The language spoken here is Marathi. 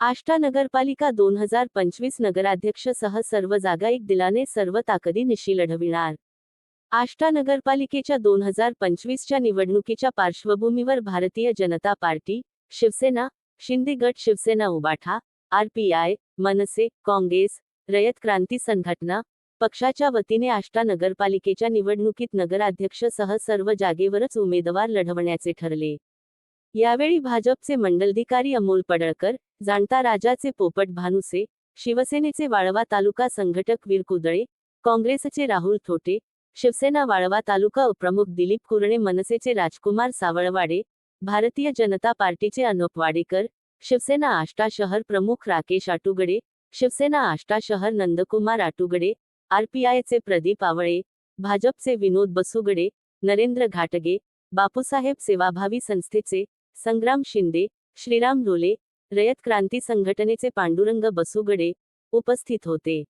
आष्टा नगरपालिका 2025 नगराध्यक्ष सह सर्व जागा एक दिलाने सर्व ताकदीनिशी लढविणार. आष्टा नगरपालिकेच्या 2025च्या निवडणुकीच्या पार्श्वभूमीवर भारतीय जनता पार्टी, शिवसेना, शिंदे गट, शिवसेना उबाठा, आरपीआय, मनसे, काँग्रेस, रयत क्रांती संघटना पक्षाच्या वतीने आष्टा नगरपालिकेच्या निवडणुकीत नगराध्यक्ष सह सर्व जागेवरच उमेदवार लढवण्याचे ठरले. यावेळी भाजपचे मंडलाधिकारी अमोल पडळकर, जाणता राजाचे पोपट भानुसे, शिवसेनेचे वाळवा तालुका संघटक वीर कुदळे, काँग्रेसचे राहुल थोटे, शिवसेना वाळवा तालुका उपप्रमुख दिलीप कुरणे, मनसेचे राजकुमार सावळवाडे, भारतीय जनता पार्टीचे अनुप वाडेकर, शिवसेना आष्टा शहर प्रमुख राकेश आटुगडे, शिवसेना आष्टा शहर नंदकुमार आटुगडे, आरपीआयचे प्रदीप आवळे, भाजपचे विनोद बसुगडे, नरेंद्र घाटगे, बापूसाहेब सेवाभावी संस्थेचे संग्राम शिंदे, श्रीराम लोले, रयत क्रांती संघटनेचे पांडुरंग बसुगडे उपस्थित होते.